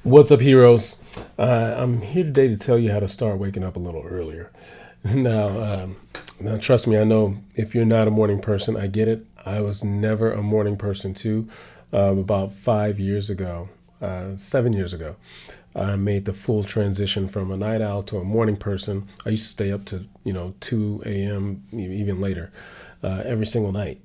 What's up, heroes? I'm here today to tell you how to start waking up a little earlier. Now, now, trust me, I know if you're not a morning person, I get it. I was never a morning person too. About 5 years ago, 7 years ago, I made the full transition from a night owl to a morning person. I used to stay up to 2 a.m. even later, every single night,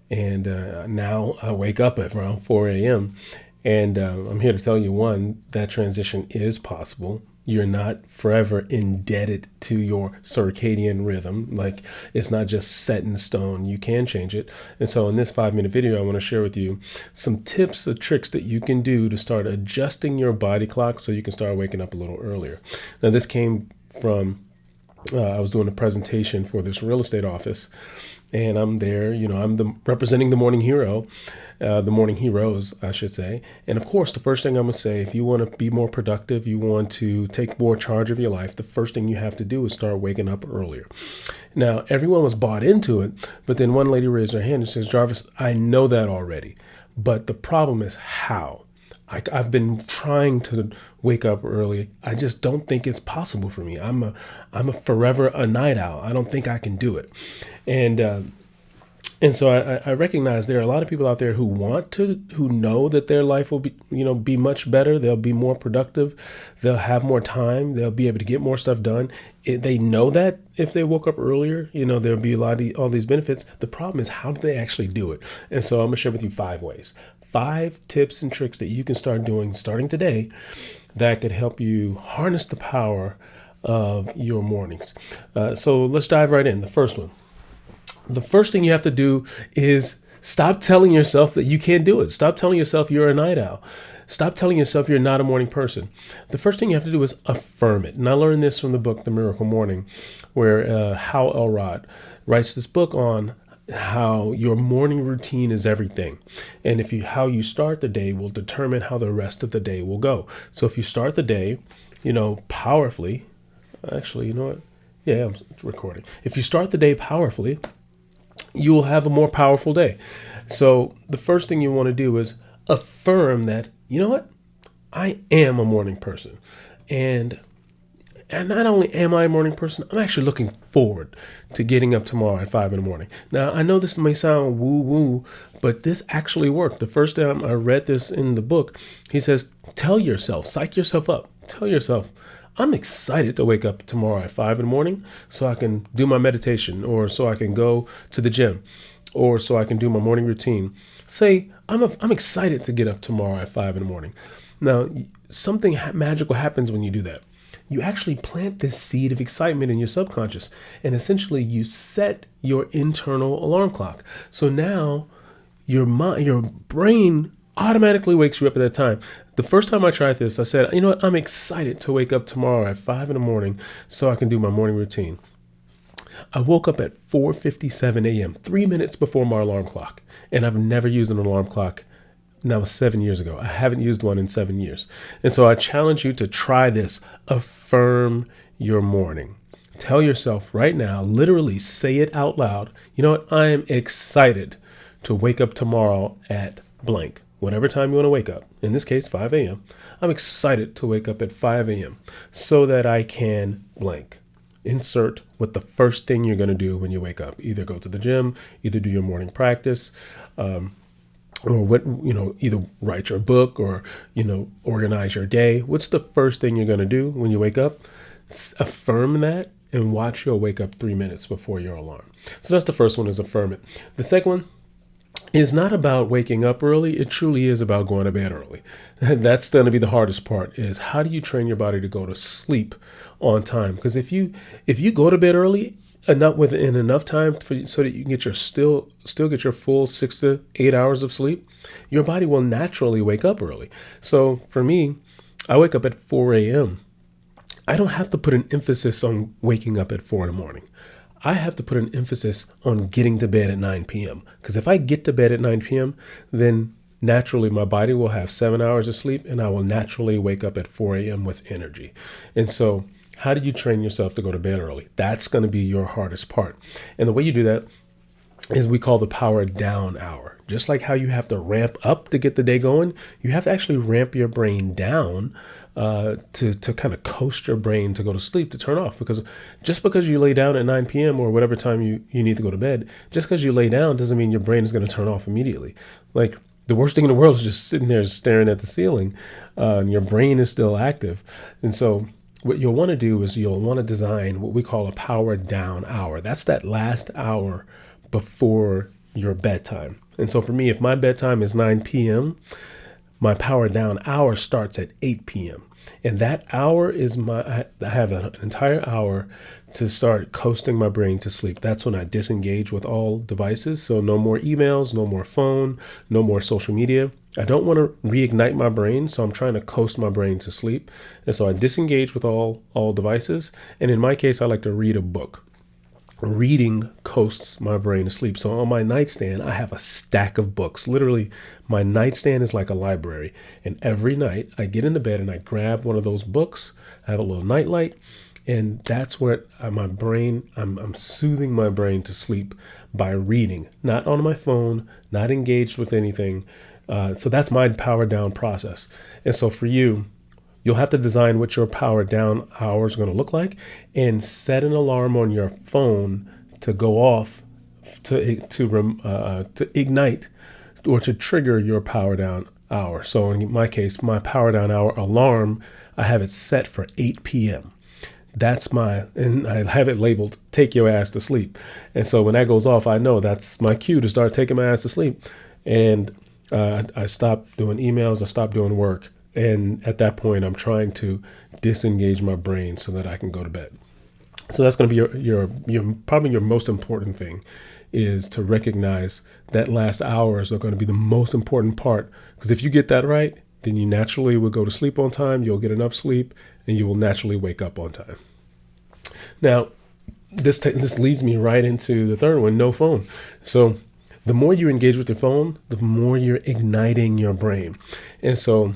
and now I wake up at around 4 a.m. And I'm here to tell you, one, that transition is possible. You're not forever indebted to your circadian rhythm. Like, it's not just set in stone. You can change it. And so in this 5-minute video, I want to share with you some tips or tricks that you can do to start adjusting your body clock so you can start waking up a little earlier. Now, this came from I was doing a presentation for this real estate office, and I'm there. I'm representing the morning hero, the morning heroes, I should say. And of course, the first thing I'm gonna say, if you want to be more productive, you want to take more charge of your life, the first thing you have to do is start waking up earlier. Now, everyone was bought into it, but then one lady raised her hand and says, "Jarvis, I know that already, but the problem is how." I've been trying to wake up early. I just don't think it's possible for me. I'm a forever a night owl. I don't think I can do it. And and so I recognize there are a lot of people out there who know that their life will be much better. They'll be more productive. They'll have more time. They'll be able to get more stuff done. They know that if they woke up earlier, there'll be a lot of all these benefits. The problem is, how do they actually do it? And so I'm gonna share with you 5 ways. 5 tips and tricks that you can start doing starting today that could help you harness the power of your mornings. So let's dive right in. The first one. The first thing you have to do is stop telling yourself that you can't do it. Stop telling yourself you're a night owl. Stop telling yourself you're not a morning person. The first thing you have to do is affirm it. And I learned this from the book, The Miracle Morning, where Hal Elrod writes this book on how your morning routine is everything. And how you start the day will determine how the rest of the day will go. So if you start the day, powerfully, actually, you know what? Yeah, I'm recording. If you start the day powerfully, you will have a more powerful day. So the first thing you want to do is affirm that, you know what? I am a morning person. And not only am I a morning person, I'm actually looking forward to getting up tomorrow at 5 in the morning. Now, I know this may sound woo-woo, but this actually worked. The first time I read this in the book, he says, tell yourself, psych yourself up. Tell yourself, I'm excited to wake up tomorrow at 5 in the morning so I can do my meditation, or so I can go to the gym, or so I can do my morning routine. Say, I'm excited to get up tomorrow at 5 in the morning. Now, something magical happens when you do that. You actually plant this seed of excitement in your subconscious, and essentially you set your internal alarm clock. So now your brain automatically wakes you up at that time. The first time I tried this, I said, you know what? I'm excited to wake up tomorrow at 5 in the morning so I can do my morning routine. I woke up at 4:57 a.m., 3 minutes before my alarm clock, and I've never used an alarm clock. That was 7 years ago. I haven't used one in 7 years. And so I challenge you to try this. Affirm your morning. Tell yourself right now, literally say it out loud. You know what? I am excited to wake up tomorrow at blank. Whatever time you want to wake up. In this case, 5 a.m. I'm excited to wake up at 5 a.m. so that I can blank. Insert what the first thing you're going to do when you wake up. Either go to the gym, either do your morning practice, or either write your book or, organize your day. What's the first thing you're going to do when you wake up? Affirm that and watch your wake up 3 minutes before your alarm. So that's the first one, is affirm it. The second one is not about waking up early. It truly is about going to bed early. That's going to be the hardest part, is how do you train your body to go to sleep on time? Because if you go to bed early, within enough time so that you can get your still get your full 6 to 8 hours of sleep, your body will naturally wake up early. So for me, I wake up at 4 a.m. I don't have to put an emphasis on waking up at 4 in the morning. I have to put an emphasis on getting to bed at 9 p.m. Because if I get to bed at 9 p.m., then naturally my body will have 7 hours of sleep, and I will naturally wake up at 4 a.m. with energy. And so how do you train yourself to go to bed early? That's going to be your hardest part. And the way you do that is we call the power down hour. Just like how you have to ramp up to get the day going, you have to actually ramp your brain down to kind of coast your brain to go to sleep, to turn off. Because just because you lay down at 9 p.m. or whatever time you need to go to bed, just because you lay down doesn't mean your brain is going to turn off immediately. Like, the worst thing in the world is just sitting there staring at the ceiling, and your brain is still active. And so what you'll want to do is you'll want to design what we call a power down hour. That's that last hour before your bedtime. And so for me, if my bedtime is 9 p.m., my power down hour starts at 8 p.m. And that hour is I have an entire hour to start coasting my brain to sleep. That's when I disengage with all devices. So no more emails, no more phone, no more social media. I don't want to reignite my brain, so I'm trying to coast my brain to sleep. And so I disengage with all devices. And in my case, I like to read a book. Reading coasts my brain to sleep. So on my nightstand, I have a stack of books. Literally, my nightstand is like a library. And every night I get in the bed and I grab one of those books. I have a little nightlight. And that's where my brain, I'm soothing my brain to sleep by reading, not on my phone, not engaged with anything. So that's my power down process. And so for you, you'll have to design what your power down hour is going to look like and set an alarm on your phone to go off to ignite or to trigger your power down hour. So in my case, my power down hour alarm, I have it set for 8 p.m. And I have it labeled, take your ass to sleep. And so when that goes off, I know that's my cue to start taking my ass to sleep. And I stop doing emails, I stop doing work. And at that point, I'm trying to disengage my brain so that I can go to bed. So that's going to be your probably your most important thing, is to recognize that last hours are going to be the most important part. Because if you get that right, then you naturally will go to sleep on time, you'll get enough sleep, and you will naturally wake up on time. Now, this leads me right into the third one, no phone. So the more you engage with your phone, the more you're igniting your brain. And so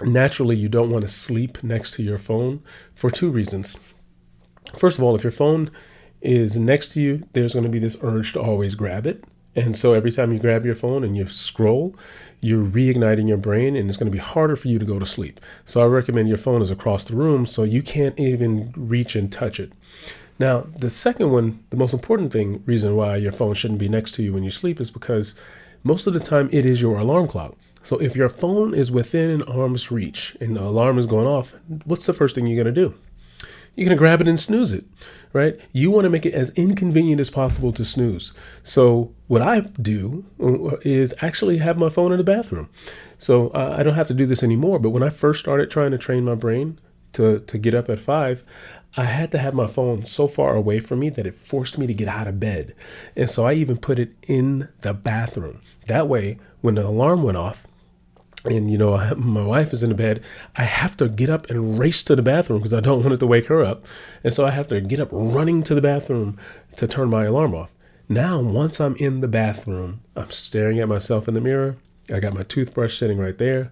naturally, you don't want to sleep next to your phone for two reasons. First of all, if your phone is next to you, there's going to be this urge to always grab it. And so every time you grab your phone and you scroll, you're reigniting your brain, and it's going to be harder for you to go to sleep. So I recommend your phone is across the room so you can't even reach and touch it. Now, the second one, the most important reason why your phone shouldn't be next to you when you sleep is because most of the time it is your alarm clock. So if your phone is within an arm's reach and the alarm is going off, what's the first thing you're going to do? You're going to grab it and snooze it, right? You want to make it as inconvenient as possible to snooze. So what I do is actually have my phone in the bathroom. So I don't have to do this anymore. But when I first started trying to train my brain to get up at 5, I had to have my phone so far away from me that it forced me to get out of bed. And so I even put it in the bathroom. That way, when the alarm went off, and, my wife is in the bed, I have to get up and race to the bathroom because I don't want it to wake her up. And so I have to get up running to the bathroom to turn my alarm off. Now, once I'm in the bathroom, I'm staring at myself in the mirror. I got my toothbrush sitting right there.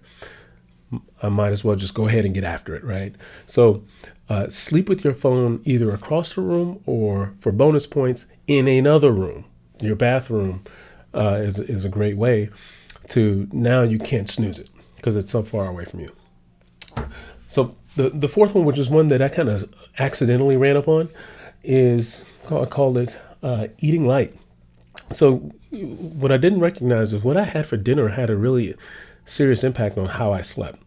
I might as well just go ahead and get after it, right? So sleep with your phone either across the room or, for bonus points, in another room. Your bathroom is a great way to, now you can't snooze it because it's so far away from you. So the fourth one, which is one that I kind of accidentally ran upon, is I called it eating light. So what I didn't recognize is what I had for dinner had a really serious impact on how I slept.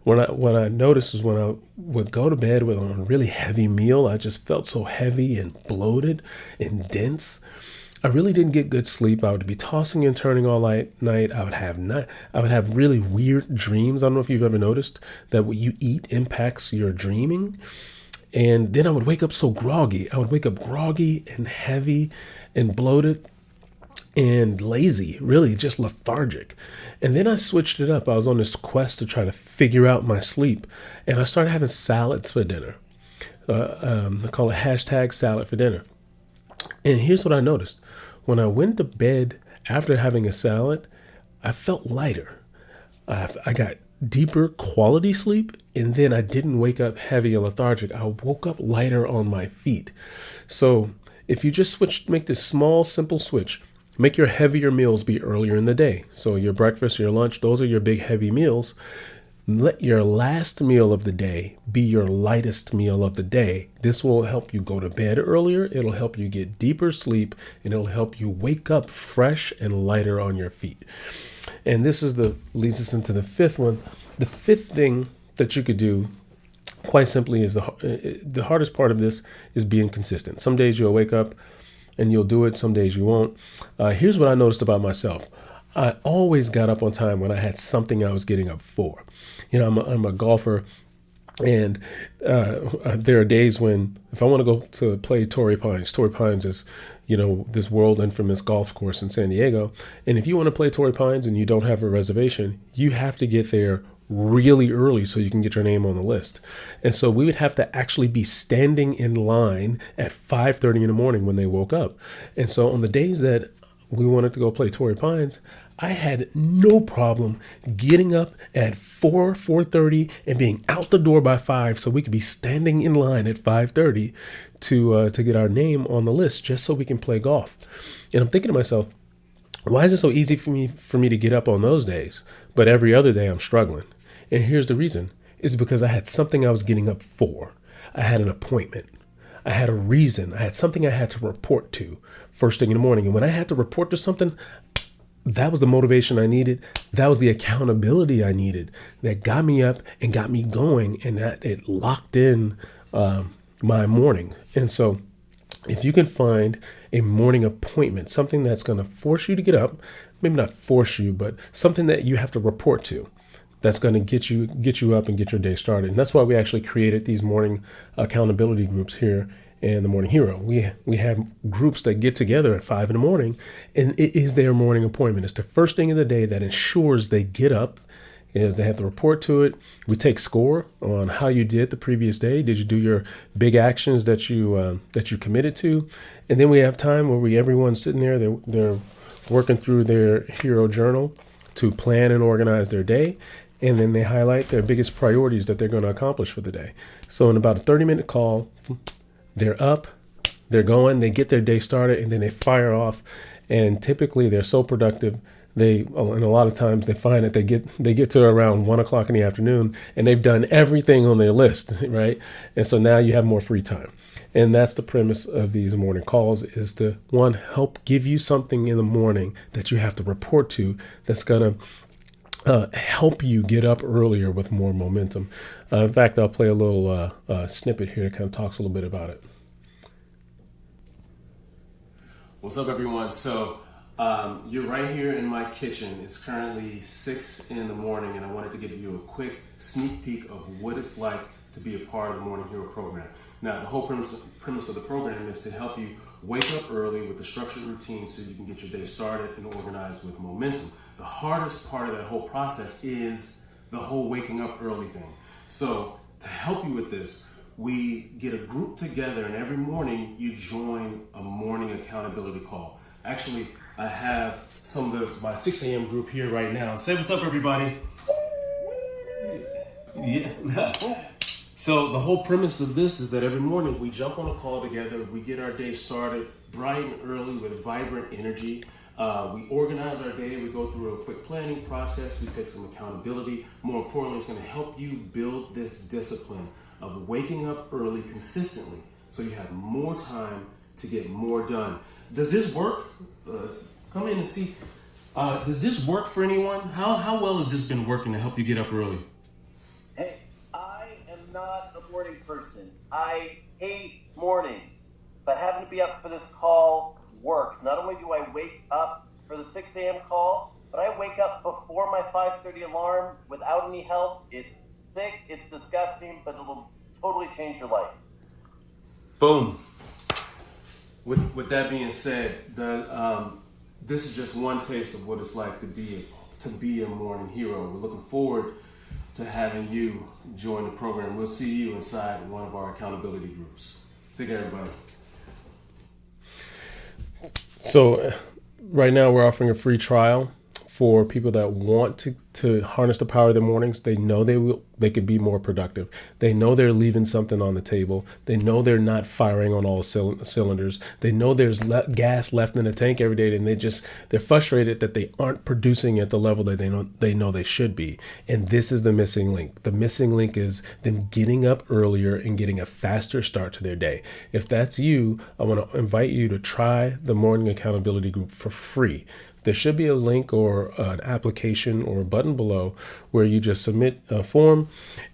What I noticed is when I would go to bed with a really heavy meal, I just felt so heavy and bloated and dense. I really didn't get good sleep. I would be tossing and turning all night. I would have really weird dreams. I don't know if you've ever noticed that what you eat impacts your dreaming. And then I would wake up so groggy. I would wake up groggy and heavy and bloated and lazy, really just lethargic. And then I switched it up. I was on this quest to try to figure out my sleep. And I started having salads for dinner. I call it #salad for dinner. And here's what I noticed. When I went to bed after having a salad, I felt lighter. I got deeper quality sleep, and then I didn't wake up heavy and lethargic. I woke up lighter on my feet. So if you just make this small, simple switch, Make your heavier meals be earlier in the day. So your breakfast, your lunch, those are your big heavy meals. Let your last meal of the day be your lightest meal of the day. This will help you go to bed earlier. It'll help you get deeper sleep, and it'll help you wake up fresh and lighter on your feet. And this is the leads us into the fifth one. The fifth thing that you could do, quite simply, is the hardest part of this is being consistent. Some days you'll wake up and you'll do it. Some days you won't. Here's what I noticed about myself. I always got up on time when I had something I was getting up for. I'm a golfer, and there are days when if I want to go to play Torrey Pines is, this world infamous golf course in San Diego. And if you want to play Torrey Pines and you don't have a reservation, you have to get there really early so you can get your name on the list. And so we would have to actually be standing in line at 5:30 in the morning when they woke up. And so on the days that we wanted to go play Torrey Pines, I had no problem getting up at 4:30 and being out the door by 5 so we could be standing in line at 5:30 to get our name on the list just so we can play golf. And I'm thinking to myself, why is it so easy for me to get up on those days, but every other day I'm struggling? And here's the reason. It's because I had something I was getting up for. I had an appointment. I had a reason. I had something I had to report to first thing in the morning. And when I had to report to something, that was the motivation I needed. That was the accountability I needed that got me up and got me going, and that it locked in my morning. And so if you can find a morning appointment, something that's going to force you to get up, maybe not force you, but something that you have to report to, that's going to get you up and get your day started. And that's why we actually created these morning accountability groups here in the Morning Hero. We have groups that get together at 5 in the morning, and it is their morning appointment. It's the first thing of the day that ensures they get up. Is they have to report to it. We take score on how you did the previous day. Did you do your big actions that you committed to? And then we have time where everyone's sitting there. They're working through their hero journal to plan and organize their day. And then they highlight their biggest priorities that they're going to accomplish for the day. So in about a 30-minute call, they're up, they're going, they get their day started, and then they fire off. And typically they're so productive. And a lot of times they find that they get to around 1 o'clock in the afternoon and they've done everything on their list, right? And so now you have more free time. And that's the premise of these morning calls, is to, one, help give you something in the morning that you have to report to that's going to help you get up earlier with more momentum. In fact, I'll play a little snippet here that kind of talks a little bit about it. What's up, everyone? So you're right here in my kitchen. It's currently 6 in the morning, and I wanted to give you a quick sneak peek of what it's like to be a part of the Morning Hero program. Now, the whole premise of the program is to help you wake up early with a structured routine so you can get your day started and organized with momentum. The hardest part of that whole process is the whole waking up early thing. So to help you with this, we get a group together, and every morning you join a morning accountability call. Actually, I have some of my 6 a.m. group here right now. Say what's up, everybody. Yeah. So the whole premise of this is that every morning we jump on a call together, we get our day started bright and early with vibrant energy. We organize our day, we go through a quick planning process, we take some accountability. More importantly, it's going to help you build this discipline of waking up early consistently so you have more time to get more done. Does this work? Come in and see. Does this work for anyone? How well has this been working to help you get up early? Hey, I am not a morning person. I hate mornings. But having to be up for this call works. Not only do I wake up for the 6 a.m. call, but I wake up before my 5:30 alarm without any help. It's sick, it's disgusting, but it'll totally change your life. Boom. With that being said, this is just one taste of what it's like to be a morning hero. We're looking forward to having you join the program. We'll see you inside one of our accountability groups. Take care, everybody. So right now we're offering a free trial for people that want to harness the power of their mornings. They know they could be more productive. They know they're leaving something on the table. They know they're not firing on all cylinders. They know there's gas left in the tank every day, and they're frustrated that they aren't producing at the level that they know they should be. And this is the missing link. The missing link is them getting up earlier and getting a faster start to their day. If that's you, I want to invite you to try the Morning Accountability Group for free. There should be a link or an application or a button below where you just submit a form,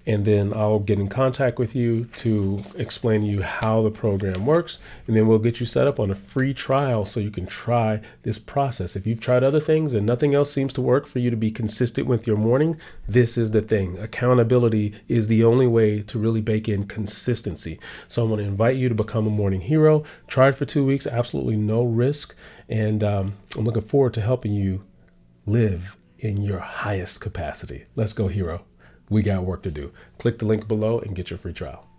and then I'll get in contact with you to explain to you how the program works, and then we'll get you set up on a free trial so you can try this process. If you've tried other things and nothing else seems to work for you to be consistent with your morning, this is the thing. Accountability is the only way to really bake in consistency. So I want to invite you to become a morning hero. Try it for 2 weeks, absolutely no risk. And I'm looking forward to helping you live in your highest capacity. Let's go, hero. We got work to do. Click the link below and get your free trial.